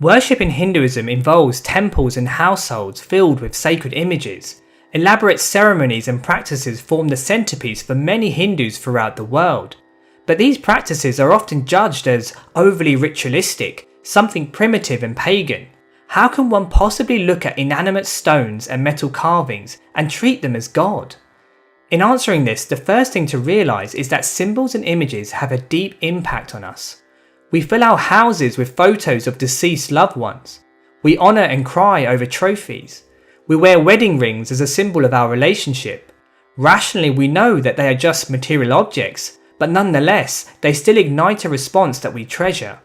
Worship in Hinduism involves temples and households filled with sacred images. Elaborate ceremonies and practices form the centerpiece for many Hindus throughout the world. But these practices are often judged as overly ritualistic, something primitive and pagan. How can one possibly look at inanimate stones and metal carvings and treat them as God? In answering this, the first thing to realise is that symbols and images have a deep impact on us. We fill our houses with photos of deceased loved ones. We honour and cry over trophies. We wear wedding rings as a symbol of our relationship. Rationally, we know that they are just material objects, but nonetheless, they still ignite a response that we treasure.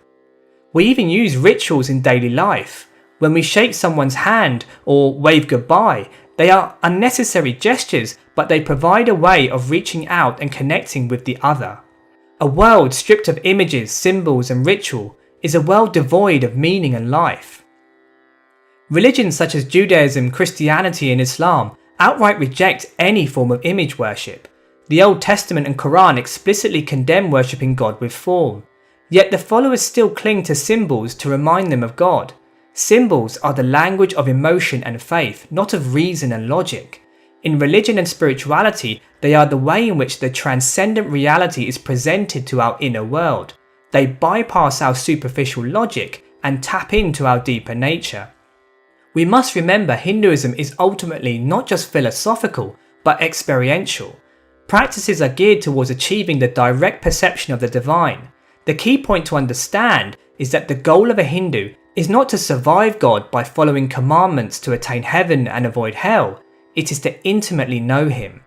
We even use rituals in daily life. When we shake someone's hand or wave goodbye, they are unnecessary gestures, but they provide a way of reaching out and connecting with the other. A world stripped of images, symbols and ritual is a world devoid of meaning and life. Religions such as Judaism, Christianity and Islam outright reject any form of image worship. The Old Testament and Quran explicitly condemn worshipping God with form. Yet the followers still cling to symbols to remind them of God. Symbols are the language of emotion and faith, not of reason and logic. In religion and spirituality, they are the way in which the transcendent reality is presented to our inner world. They bypass our superficial logic and tap into our deeper nature. We must remember Hinduism is ultimately not just philosophical, but experiential. Practices are geared towards achieving the direct perception of the divine. The key point to understand is that the goal of a Hindu is not to survive God by following commandments to attain heaven and avoid hell. It is to intimately know Him.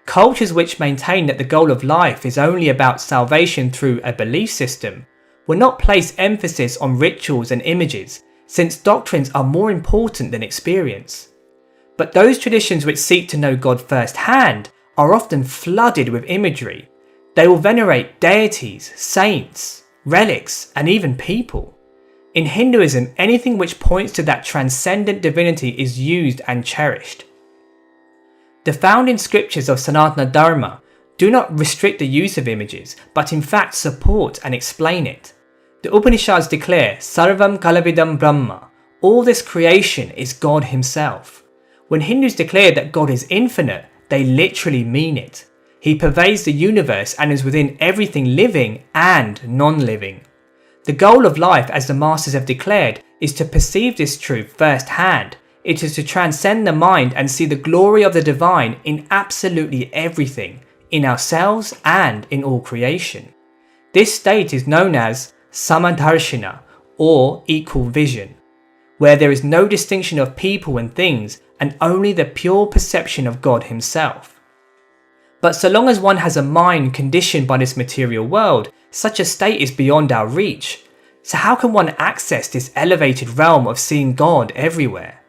Cultures which maintain that the goal of life is only about salvation through a belief system will not place emphasis on rituals and images, since doctrines are more important than experience. But those traditions which seek to know God firsthand are often flooded with imagery. They will venerate deities, saints, relics, and even people. In Hinduism, anything which points to that transcendent divinity is used and cherished. The founding scriptures of Sanatana Dharma do not restrict the use of images, but in fact support and explain it. The Upanishads declare Sarvam Kalavidam Brahma, all this creation is God Himself. When Hindus declare that God is infinite, they literally mean it. He pervades the universe and is within everything living and non-living. The goal of life, as the masters have declared, is to perceive this truth firsthand. It is to transcend the mind and see the glory of the divine in absolutely everything, in ourselves and in all creation. This state is known as Samadarshana, or equal vision, where there is no distinction of people and things and only the pure perception of God Himself. But so long as one has a mind conditioned by this material world, such a state is beyond our reach. So how can one access this elevated realm of seeing God everywhere?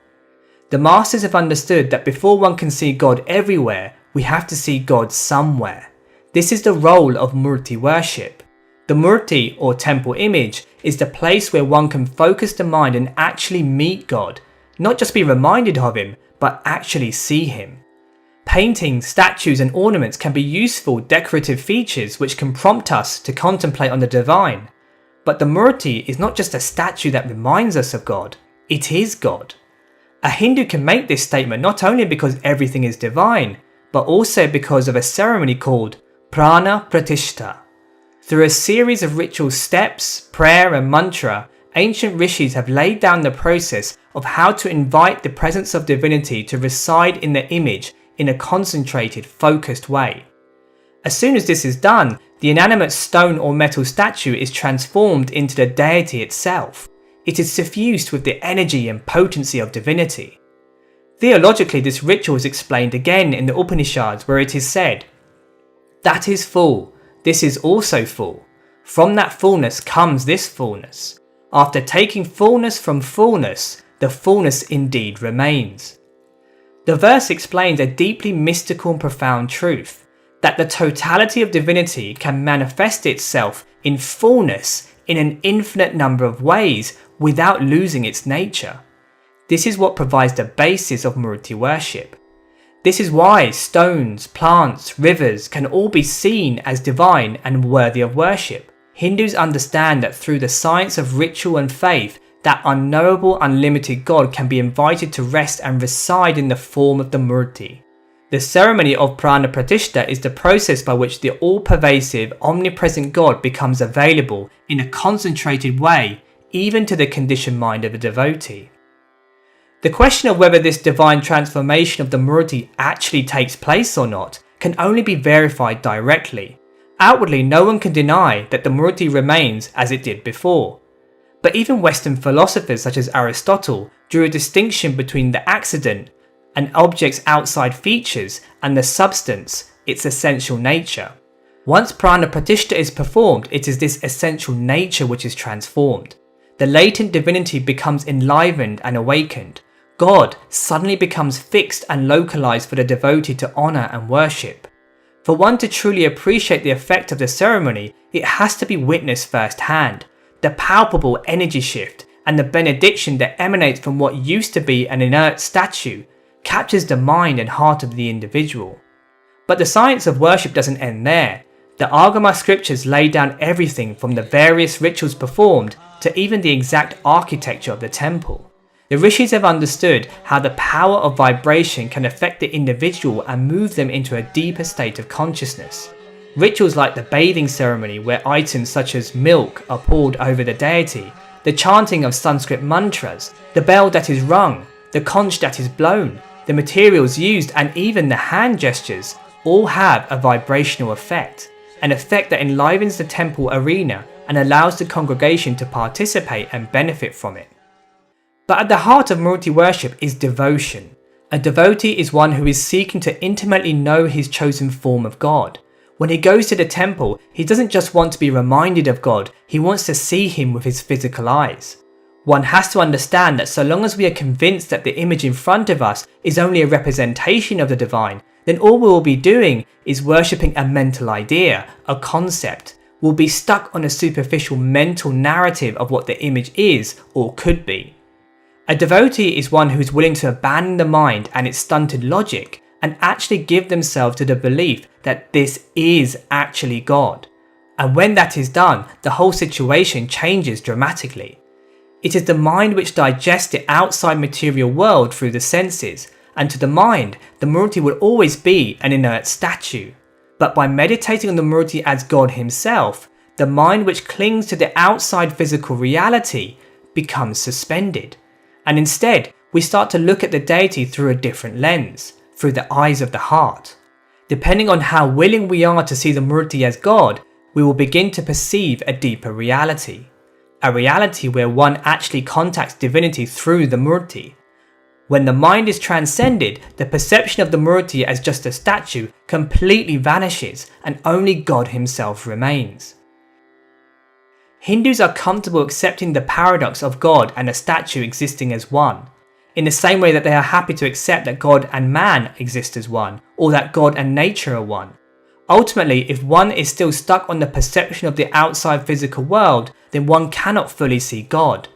The masters have understood that before one can see God everywhere, we have to see God somewhere. This is the role of Murti worship. The Murti, or temple image, is the place where one can focus the mind and actually meet God, not just be reminded of Him, but actually see Him. Paintings, statues and ornaments can be useful decorative features which can prompt us to contemplate on the divine. But the Murti is not just a statue that reminds us of God, it is God. A Hindu can make this statement not only because everything is divine, but also because of a ceremony called Prana Pratishta. Through a series of ritual steps, prayer and mantra, ancient rishis have laid down the process of how to invite the presence of divinity to reside in the image in a concentrated, focused way. As soon as this is done, the inanimate stone or metal statue is transformed into the deity itself. It is suffused with the energy and potency of divinity. Theologically, this ritual is explained again in the Upanishads, where it is said, "That is full, this is also full. From that fullness comes this fullness. After taking fullness from fullness, the fullness indeed remains." The verse explains a deeply mystical and profound truth, that the totality of divinity can manifest itself in fullness in an infinite number of ways without losing its nature. This is what provides the basis of Murti worship. This is why stones, plants, rivers can all be seen as divine and worthy of worship. Hindus understand that through the science of ritual and faith, that unknowable, unlimited God can be invited to rest and reside in the form of the Murti. The ceremony of Prana Pratishtha is the process by which the all-pervasive, omnipresent God becomes available in a concentrated way, even to the conditioned mind of a devotee. The question of whether this divine transformation of the Murti actually takes place or not can only be verified directly. Outwardly, no one can deny that the Murti remains as it did before. But even Western philosophers such as Aristotle drew a distinction between the accident, an object's outside features, and the substance, its essential nature. Once Prana Pratishtha is performed, it is this essential nature which is transformed. The latent divinity becomes enlivened and awakened. God suddenly becomes fixed and localized for the devotee to honor and worship. For one to truly appreciate the effect of the ceremony, it has to be witnessed firsthand. The palpable energy shift and the benediction that emanates from what used to be an inert statue captures the mind and heart of the individual. But the science of worship doesn't end there. The Agama scriptures lay down everything from the various rituals performed to even the exact architecture of the temple. The rishis have understood how the power of vibration can affect the individual and move them into a deeper state of consciousness. Rituals like the bathing ceremony, where items such as milk are poured over the deity, the chanting of Sanskrit mantras, the bell that is rung, the conch that is blown, the materials used, and even the hand gestures all have a vibrational effect, an effect that enlivens the temple arena and allows the congregation to participate and benefit from it. But at the heart of Murti worship is devotion. A devotee is one who is seeking to intimately know his chosen form of God. When he goes to the temple, he doesn't just want to be reminded of God, he wants to see him with his physical eyes. One has to understand that so long as we are convinced that the image in front of us is only a representation of the divine, then all we will be doing is worshipping a mental idea, a concept. We'll be stuck on a superficial mental narrative of what the image is or could be. A devotee is one who is willing to abandon the mind and its stunted logic and actually give themselves to the belief that this is actually God. And when that is done, the whole situation changes dramatically. It is the mind which digests the outside material world through the senses, and to the mind, the Murti will always be an inert statue. But by meditating on the Murti as God himself, the mind which clings to the outside physical reality becomes suspended. And instead, we start to look at the deity through a different lens, through the eyes of the heart. Depending on how willing we are to see the Murti as God, we will begin to perceive a deeper reality. A reality where one actually contacts divinity through the Murti. When the mind is transcended, the perception of the Murti as just a statue completely vanishes and only God himself remains. Hindus are comfortable accepting the paradox of God and a statue existing as one, in the same way that they are happy to accept that God and man exist as one, or that God and nature are one. Ultimately, if one is still stuck on the perception of the outside physical world, then one cannot fully see God.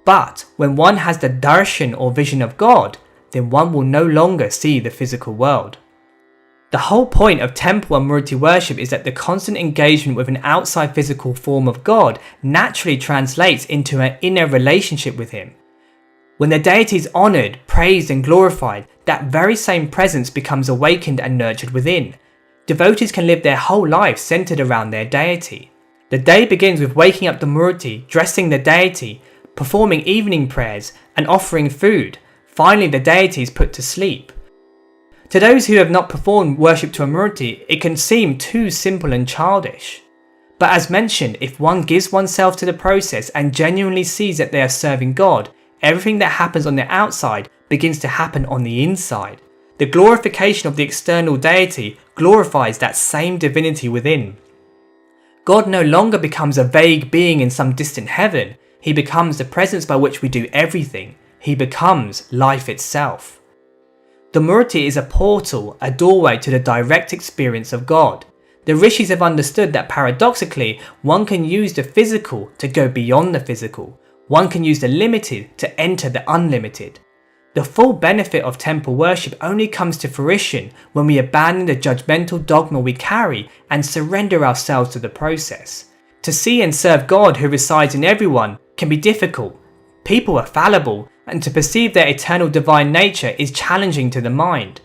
But when one has the darshan or vision of God, then one will no longer see the physical world. The whole point of temple and Murti worship is that the constant engagement with an outside physical form of God naturally translates into an inner relationship with him. When the deity is honoured, praised and glorified, that very same presence becomes awakened and nurtured within. Devotees can live their whole life centered around their deity. The day begins with waking up the Murti, dressing the deity, performing evening prayers and offering food. Finally, the deity is put to sleep. To those who have not performed worship to a Murti, it can seem too simple and childish. But as mentioned, if one gives oneself to the process and genuinely sees that they are serving God, everything that happens on the outside begins to happen on the inside. The glorification of the external deity glorifies that same divinity within. God no longer becomes a vague being in some distant heaven. He becomes the presence by which we do everything. He becomes life itself. The Murti is a portal, a doorway to the direct experience of God. The rishis have understood that paradoxically, one can use the physical to go beyond the physical. One can use the limited to enter the unlimited. The full benefit of temple worship only comes to fruition when we abandon the judgmental dogma we carry and surrender ourselves to the process. To see and serve God who resides in everyone can be difficult. People are fallible, and to perceive their eternal divine nature is challenging to the mind.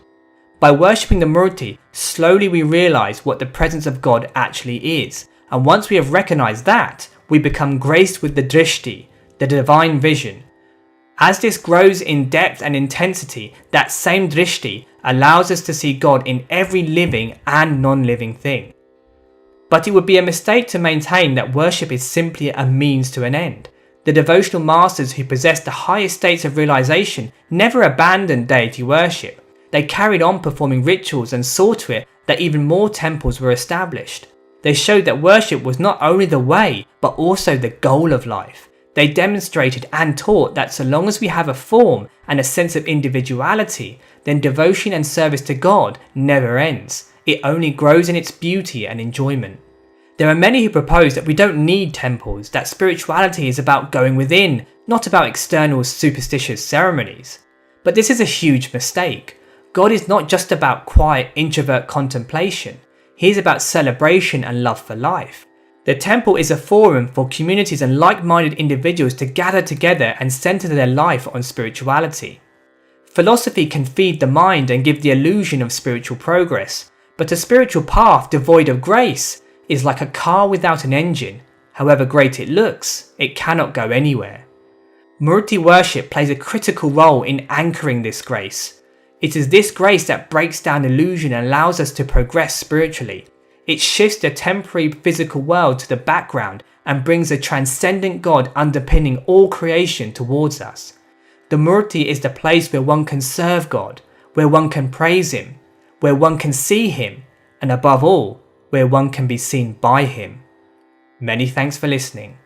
By worshipping the Murti, slowly we realise what the presence of God actually is, and once we have recognised that, we become graced with the drishti, the divine vision. As this grows in depth and intensity, that same drishti allows us to see God in every living and non-living thing. But it would be a mistake to maintain that worship is simply a means to an end. The devotional masters who possessed the highest states of realisation never abandoned deity worship. They carried on performing rituals and saw to it that even more temples were established. They showed that worship was not only the way, but also the goal of life. They demonstrated and taught that so long as we have a form and a sense of individuality, then devotion and service to God never ends. It only grows in its beauty and enjoyment. There are many who propose that we don't need temples, that spirituality is about going within, not about external superstitious ceremonies. But this is a huge mistake. God is not just about quiet introvert contemplation. He is about celebration and love for life. The temple is a forum for communities and like-minded individuals to gather together and centre their life on spirituality. Philosophy can feed the mind and give the illusion of spiritual progress, but a spiritual path devoid of grace is like a car without an engine. However great it looks, it cannot go anywhere. Murti worship plays a critical role in anchoring this grace. It is this grace that breaks down illusion and allows us to progress spiritually. It shifts the temporary physical world to the background and brings a transcendent God underpinning all creation towards us. The Murti is the place where one can serve God, where one can praise Him, where one can see Him, and above all, where one can be seen by Him. Many thanks for listening.